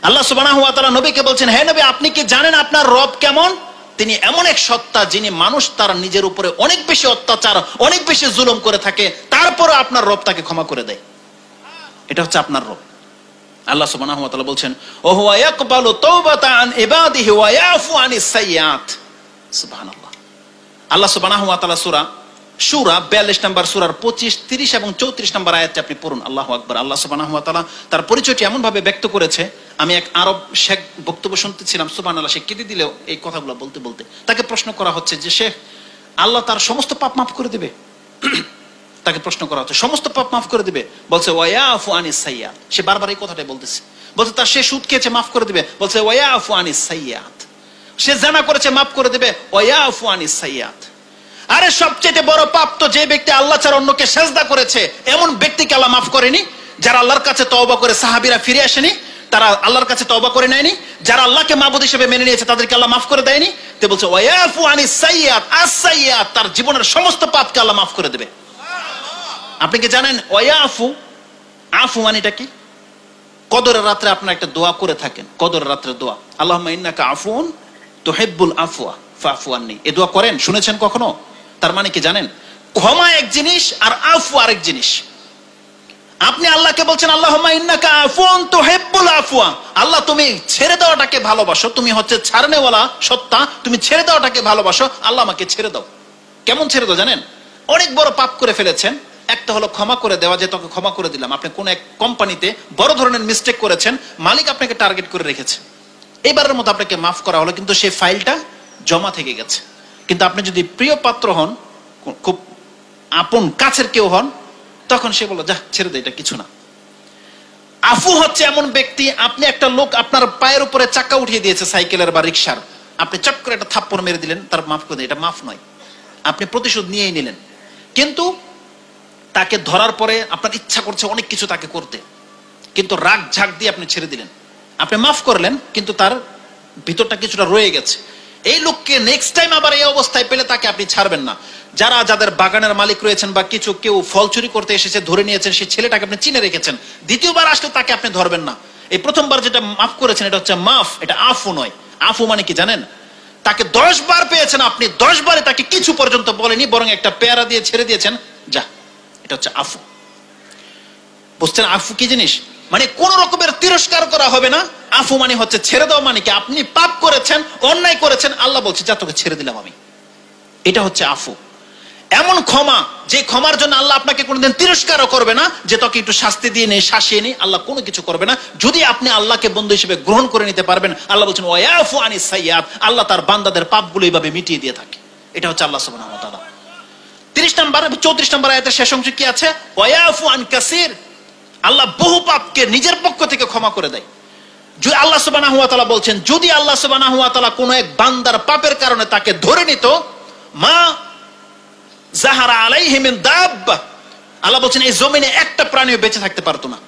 আল্লাহ সুবহানাহু ওয়া তাআলা নবীকে বলছেন, হে নবী, আপনি কি জানেন আপনার রব কেমন? তিনি এমন এক সত্তা যিনি মানুষ তার নিজের উপরে অনেক বেশি অত্যাচার, অনেক বেশি জুলুম করে থাকে, তারপরে আপনার রব তাকে ক্ষমা করে দেয়। এটা হচ্ছে আপনার রব। আল্লাহ সুবহানাহু ওয়া তাআলা বলছেন, ওয়া হুয়া ইয়াকবালু তাওবাতা আন ইবাদিহি ওয়া ইয়াফু আনিস সাইয়্যাত। সুবহানাল্লাহ। আল্লাহ সুবহানাহু ওয়া তাআলা সূরা সূরা 42 নম্বর সূরার 25, 30 এবং 34 নম্বর আয়াতটি আপনি পড়ুন। আল্লাহু আকবার। আল্লাহ সুবহানাহু ওয়া তাআলা তার পরিচয়টি এমন ভাবে ব্যক্ত করেছে, আমি এক আরব শেখ বক্তব্য শুনতেছিলাম, সুবহানাল্লাহ, সে কেঁদে দিলেও এই কথাগুলো বলতে বলতে তাকে প্রশ্ন করা হচ্ছে যে শেখ, আল্লাহ তার সমস্ত পাপ মাফ করে দিবে? তাকে প্রশ্ন করা হচ্ছে সমস্ত পাপ মাফ করে দিবে? বলছে ওয়া ইয়াফু আনিস সাইয়্যাত। সে বারবার এই কথাটাই বলতেছে। বলছে তার সে সুদ খেয়েছে, মাফ করে দিবে? বলছে ওয়া ইয়াফু আনিস সাইয়্যাত। সে জিনা করেছে, মাফ করে দিবে? ওয়া ইয়াফু আনিস সাইয়্যাত। আরে সবচেয়ে বড় পাপ তো যে ব্যক্তি আল্লাহ ছাড়া অন্যকে সেজদা করেছে, এমন ব্যক্তিকে আল্লাহ মাফ করেনি। যারা আল্লাহর কাছে তওবা করে সাহাবীরা ফিরে আসেনি, তারা আল্লাহর কাছে তওবা করে নেয়নি, যারা আল্লাহকে মাবুদ হিসেবে মেনে নিয়েছে তাদেরকে আল্লাহ মাফ করে দেয়নি। তো বলছে ওয়া ইয়াফু আনিস সাইয়্যাত, আস-সাইয়্যাত, তার জীবনের সমস্ত পাপকে আল্লাহ মাফ করে দেবে। আপনি কি জানেন ওয়া ইয়াফু, আফু মানেটা কি? কদরের রাতে আপনারা একটা দোয়া করে থাকেন, কদরের রাতের দোয়া, আল্লাহুম্মা ইন্নাকা আফুন তুহিব্বুল আফওয়া ফাফু আন্নি। এই দোয়া করেন, শুনেছেন কখনো? তার মানে কি জানেন? ক্ষমা এক জিনিস আর আফু আরেক জিনিস। আপনি আল্লাহকে বলছেন আল্লাহুম্মা ইন্নাকা আফুন তুহিব্বুল আফওয়া, আল্লাহ তুমি ছেড়ে দেওয়াটাকে ভালোবাসো, তুমি হচ্ছে ছাড়নেওয়ালা সত্তা, তুমি ছেড়ে দেওয়াটাকে ভালোবাসো, আল্লাহ আমাকে ছেড়ে দাও। কেমন ছেড়ে দাও জানেন? অনেক বড় পাপ করে ফেলেছেন, একটা হলো ক্ষমা করে দেওয়া, যে তোকে ক্ষমা করে দিলাম। আপনি কোন এক কোম্পানিতে বড় ধরনের মিস্টেক করেছেন, মালিক আপনাকে টার্গেট করে রেখেছে, এবারের মতো আপনাকে মাফ করা হলো, কিন্তু সেই ফাইলটা জমা থেকে গেছে। কিন্তু আপনি যদি প্রিয় পাত্র হন, খুব আপন কাছের কেউ হন, তখন সে বলল যা ছেড়ে দে, এটা কিছু না। আফু হচ্ছে এমন ব্যক্তি, আপনি একটা লোক আপনার পায়ের উপরে চাকা উঠিয়ে দিয়েছে সাইকেলের বা রিকশার, আপনি চট করে একটা থাপ্পড় মেরে দিলেন, তার মাফ করে দিলেন, এটা মাফ নয়। আপনি প্রতিশোধ নিয়েই নিলেন, কিন্তু তাকে ধরার পরে আপনার ইচ্ছা করছে অনেক কিছু তাকে করতে, কিন্তু রাগ ঝাঁক দিয়ে আপনি ছেড়ে দিলেন। আপনি মাফ করলেন, কিন্তু তার ভিতরটা কিছুটা রয়ে গেছে। এই লোককে নেক্সট টাইম আবার এই অবস্থায় পেলে তাকে আপনি ছাড়বেন না। যাদের বাগানের মালিক রয়েছেন বা কেউ ফল চুরি করতে এসেছে, ধরে নিয়েছেন, সেই ছেলেটাকে আপনি চিনে রেখেছেন, দ্বিতীয়বার আসলে তাকে আপনি ধরবেন না। এই প্রথমবার যেটা মাফ করেছেন এটা হচ্ছে মাফ, এটা আফু নয়। আফু মানে কি জানেন? তাকে 10 বার পেয়েছেন, আপনি 10 বারে তাকে কিছু পর্যন্ত বলেনি, বরং একটা পেয়ারা দিয়ে ছেড়ে দিয়েছেন, যা। এটা হচ্ছে আফু। বুঝছেন আফু কি জিনিস? মানে কোন রকমের তিরস্কার করা হবে না। আফু মানে হচ্ছে ছেড়ে দাও, মানে কি আপনি পাপ করেছেন, অন্যায় করেছেন, আল্লাহ বলছে যা তোকে ছেড়ে দিলাম আমি। এটা হচ্ছে আফু। এমন ক্ষমা, যে ক্ষমার জন্য আল্লাহ আপনাকে কোনোদিন তিরস্কারও করবে না, যে তোকে একটু শাস্তি দিয়ে নেই, শাসিয়ে নেই, আল্লাহ কোনো কিছু করবে না, যদি আপনি আল্লাহকে বন্ধু হিসেবে গ্রহণ করে নিতে পারবেন। আল্লাহ বলছেন ওয়া ইয়াফু আনিস সাইয়্যাত, আল্লাহ তার বান্দাদের পাপগুলো এইভাবে মিটিয়ে দিয়ে থাকে। এটা হচ্ছে আল্লাহ সুবহানাহু ওয়া তাআলা। 34 নম্বর আয়াতের শেষ অংশে কি আছে? ওয়া ইয়াফু আন কাসীর, আল্লাহ বহু পাপকে নিজের পক্ষ থেকে ক্ষমা করে দেয়। আল্লাহ সুবহানাহু ওয়া তাআলা বলছেন, যদি আল্লাহ সুবহানাহু ওয়া তাআলা কোন এক বান্দার পাপের কারণে তাকে ধরে নিত, মা জাহারা আলাইহি মিন দাব্বা, আল্লাহ বলছেন এই জমিনে একটা প্রাণীও বেঁচে থাকতে পারতো না।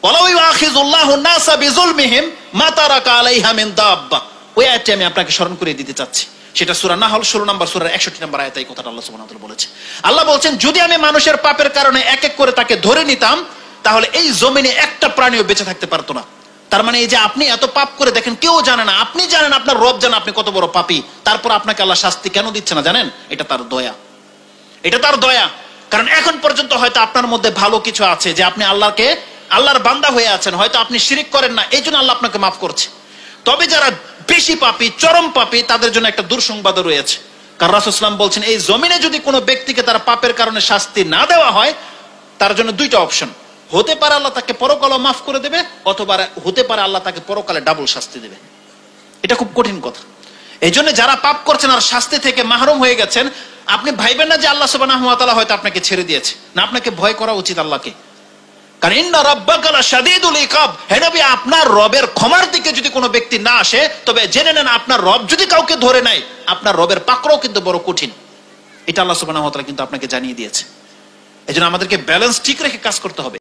ওয়ালাউ ইউআখিযুল্লাহু নাসা বিযুলমিহিম মা তারাকা আলাইহা মিন দাব্বা। ওই আয়াতটি আমি আপনাকে স্মরণ করিয়ে দিতে চাচ্ছি। সেটা সূরা নাহল 16 নম্বর সূরার 61 নম্বর আয়াতে এই কথাটা আল্লাহ সুবহানাহু ওয়া তাআলা বলেছে। আল্লাহ বলছেন যদি আমি মানুষের পাপের কারণে এক এক করে তাকে ধরে নিতাম, তাহলে এই জমিনে একটা প্রাণীও বেঁচে থাকতে পারতো না। তার মানে এই যে আপনি এত পাপ করে দেখেন, কেউ জানে না, আপনি জানেন, আপনার রব জানেন আপনি কত বড় পাপী, তারপর আপনাকে আল্লাহ শাস্তি কেন দিচ্ছে না জানেন? এটা তার দয়া। এটা তার দয়া। কারণ এখন পর্যন্ত হয়তো আপনার মধ্যে ভালো কিছু আছে, যে আপনি আল্লাহর বান্দা হয়ে আছেন, হয়তো আপনি শিরিক করেন না, এই জন্য আল্লাহ আপনাকে মাফ করছে। তবে যারা বেশি পাপী, চরম পাপী, তাদের জন্য একটা দুঃসংবাদ রয়েছে। কারণ রাসূল সাল্লাল্লাহু আলাইহি ওয়াসাল্লাম বলছেন এই জমিনে যদি কোনো ব্যক্তিকে তার পাপের কারণে শাস্তি না দেওয়া হয়, তার জন্য দুইটা অপশন, হতে পারে আল্লাহ তাকে পরকালে মাফ করে দেবে, অথবা হতে পারে আল্লাহ তাকে পরকালে ডাবল শাস্তি দেবে। এটা খুব কঠিন কথা। এই জন্য যারা পাপ করছেন আর শাস্তি থেকে মাহরুম হয়ে গেছেন, আপনি ভাইবেন না যে আল্লাহ সুবহানাহু ওয়া তাআলা হয়তো আপনাকে ছেড়ে দিয়েছে। না, আপনাকে ভয় করা উচিত আল্লাহকে। কারণ ইন্না রাব্বাকা লাশাদীদুল ইকাব, হে নবী আপনার রবের ক্ষমার দিকে যদি কোনো ব্যক্তি না আসে, তবে জেনে নেন আপনার রব যদি কাউকে ধরে নেয়, আপনার রবের পাকড়াও কিন্তু বড় কঠিন। এটা আল্লাহ সুবহানাহু ওয়া তাআলা কিন্তু আপনাকে জানিয়ে দিয়েছে। এজন্য আমাদেরকে ব্যালেন্স ঠিক রেখে কাজ করতে হবে।